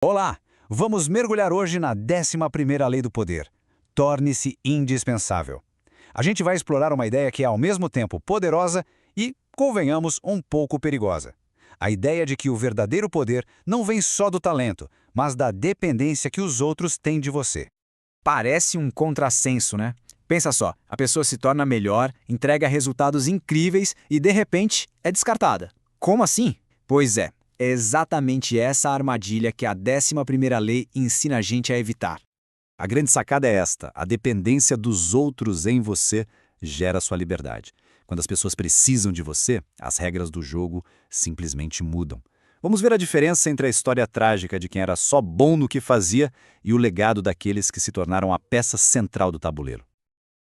Olá! Vamos mergulhar hoje na 11ª lei do poder. Torne-se indispensável. A gente vai explorar uma ideia que é ao mesmo tempo poderosa e, convenhamos, um pouco perigosa. A ideia de que o verdadeiro poder não vem só do talento, mas da dependência que os outros têm de você. Parece um contrassenso, né? Pensa só, a pessoa se torna melhor, entrega resultados incríveis e, de repente, é descartada. Como assim? Pois é exatamente essa a armadilha que a 11ª lei ensina a gente a evitar. A grande sacada é esta: a dependência dos outros em você gera sua liberdade. Quando as pessoas precisam de você, as regras do jogo simplesmente mudam. Vamos ver a diferença entre a história trágica de quem era só bom no que fazia e o legado daqueles que se tornaram a peça central do tabuleiro.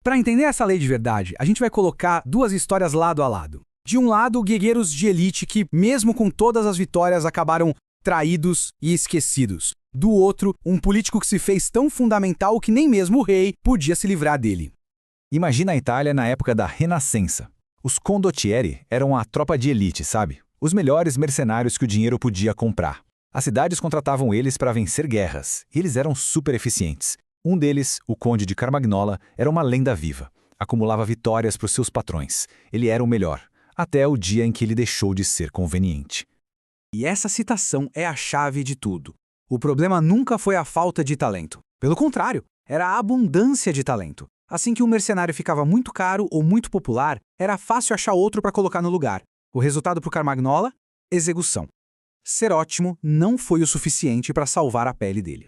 Para entender essa lei de verdade, a gente vai colocar duas histórias lado a lado. De um lado, guerreiros de elite que, mesmo com todas as vitórias, acabaram traídos e esquecidos. Do outro, um político que se fez tão fundamental que nem mesmo o rei podia se livrar dele. Imagina a Itália na época da Renascença. Os condottieri eram a tropa de elite, sabe? Os melhores mercenários que o dinheiro podia comprar. As cidades contratavam eles para vencer guerras, e eles eram super eficientes. Um deles, o conde de Carmagnola, era uma lenda viva. Acumulava vitórias para os seus patrões. Ele era o melhor, até o dia em que ele deixou de ser conveniente. E essa citação é a chave de tudo. O problema nunca foi a falta de talento. Pelo contrário, era a abundância de talento. Assim que um mercenário ficava muito caro ou muito popular, era fácil achar outro para colocar no lugar. O resultado para o Carmagnola? Execução. Ser ótimo não foi o suficiente para salvar a pele dele.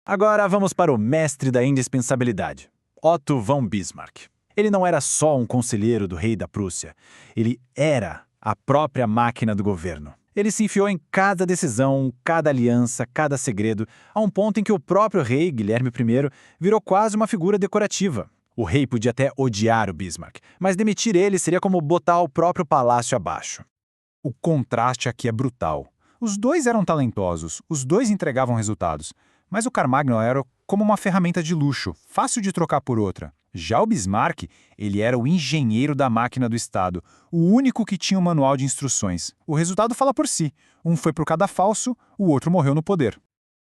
Agora vamos para o mestre da indispensabilidade, Otto von Bismarck. Ele não era só um conselheiro do rei da Prússia, ele era a própria máquina do governo. Ele se enfiou em cada decisão, cada aliança, cada segredo, a um ponto em que o próprio rei, Guilherme I, virou quase uma figura decorativa. O rei podia até odiar o Bismarck, mas demitir ele seria como botar o próprio palácio abaixo. O contraste aqui é brutal. Os dois eram talentosos, os dois entregavam resultados, mas o Carmagnola era como uma ferramenta de luxo, fácil de trocar por outra. Já o Bismarck, ele era o engenheiro da máquina do Estado, o único que tinha um manual de instruções. O resultado fala por si. Um foi pro cadafalso, o outro morreu no poder.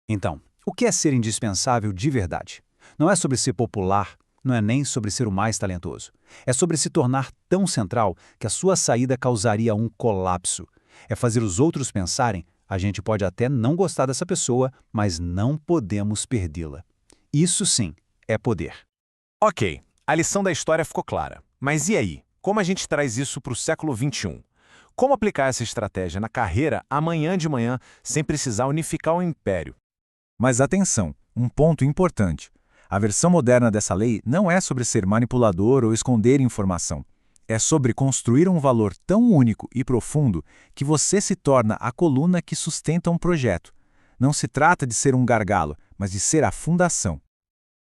Então, o que é ser indispensável de verdade? Não é sobre ser popular, não é nem sobre ser o mais talentoso. É sobre se tornar tão central que a sua saída causaria um colapso. É fazer os outros pensarem: a gente pode até não gostar dessa pessoa, mas não podemos perdê-la. Isso sim é poder. Ok, a lição da história ficou clara. Mas e aí? Como a gente traz isso para o século XXI? Como aplicar essa estratégia na carreira amanhã de manhã sem precisar unificar o império? Mas atenção, um ponto importante. A versão moderna dessa lei não é sobre ser manipulador ou esconder informação. É sobre construir um valor tão único e profundo que você se torna a coluna que sustenta um projeto. Não se trata de ser um gargalo, mas de ser a fundação.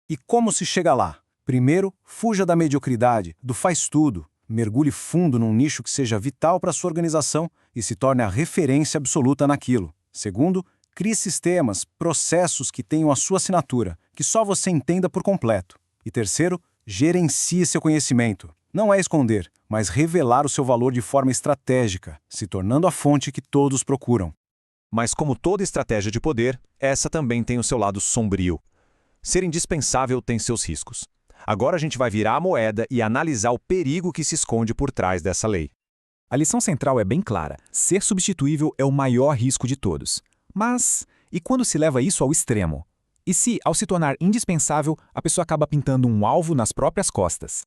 E como se chega lá? Primeiro, fuja da mediocridade, do faz-tudo. Mergulhe fundo num nicho que seja vital para sua organização e se torne a referência absoluta naquilo. Segundo, crie sistemas, processos que tenham a sua assinatura, que só você entenda por completo. E terceiro, gerencie seu conhecimento. Não é esconder, mas revelar o seu valor de forma estratégica, se tornando a fonte que todos procuram. Mas como toda estratégia de poder, essa também tem o seu lado sombrio. Ser indispensável tem seus riscos. Agora a gente vai virar a moeda e analisar o perigo que se esconde por trás dessa lei. A lição central é bem clara: ser substituível é o maior risco de todos. Mas, e quando se leva isso ao extremo? E se, ao se tornar indispensável, a pessoa acaba pintando um alvo nas próprias costas?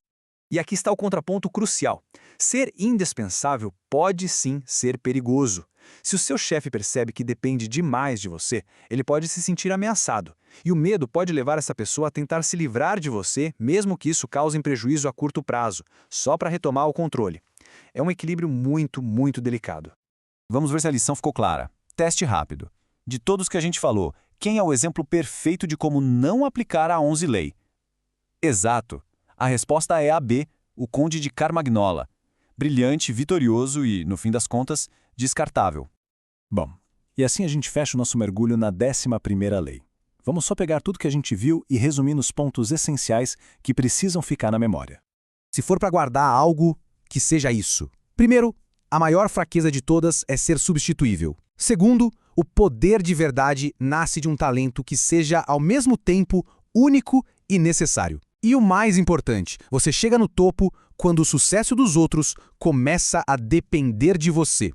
E aqui está o contraponto crucial. Ser indispensável pode sim ser perigoso. Se o seu chefe percebe que depende demais de você, ele pode se sentir ameaçado. E o medo pode levar essa pessoa a tentar se livrar de você, mesmo que isso cause prejuízo a curto prazo, só para retomar o controle. É um equilíbrio muito delicado. Vamos ver se a lição ficou clara. Teste rápido. De todos que a gente falou, quem é o exemplo perfeito de como não aplicar a 11 lei? Exato. A resposta é a B, o conde de Carmagnola. Brilhante, vitorioso e, no fim das contas, descartável. Bom, e assim a gente fecha o nosso mergulho na 11ª lei. Vamos só pegar tudo que a gente viu e resumir nos pontos essenciais que precisam ficar na memória. Se for para guardar algo, que seja isso. Primeiro, a maior fraqueza de todas é ser substituível. Segundo, o poder de verdade nasce de um talento que seja, ao mesmo tempo, único e necessário. E o mais importante, você chega no topo quando o sucesso dos outros começa a depender de você.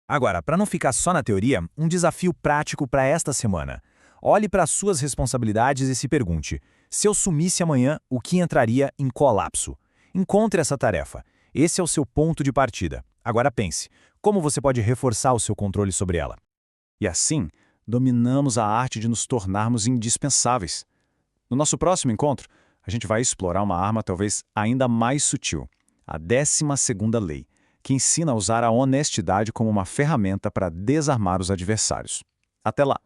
Agora, para não ficar só na teoria, um desafio prático para esta semana. Olhe para as suas responsabilidades e se pergunte: se eu sumisse amanhã, o que entraria em colapso? Encontre essa tarefa. Esse é o seu ponto de partida. Agora pense, como você pode reforçar o seu controle sobre ela? E assim, dominamos a arte de nos tornarmos indispensáveis. No nosso próximo encontro, a gente vai explorar uma arma talvez ainda mais sutil, a 12ª lei, que ensina a usar a honestidade como uma ferramenta para desarmar os adversários. Até lá!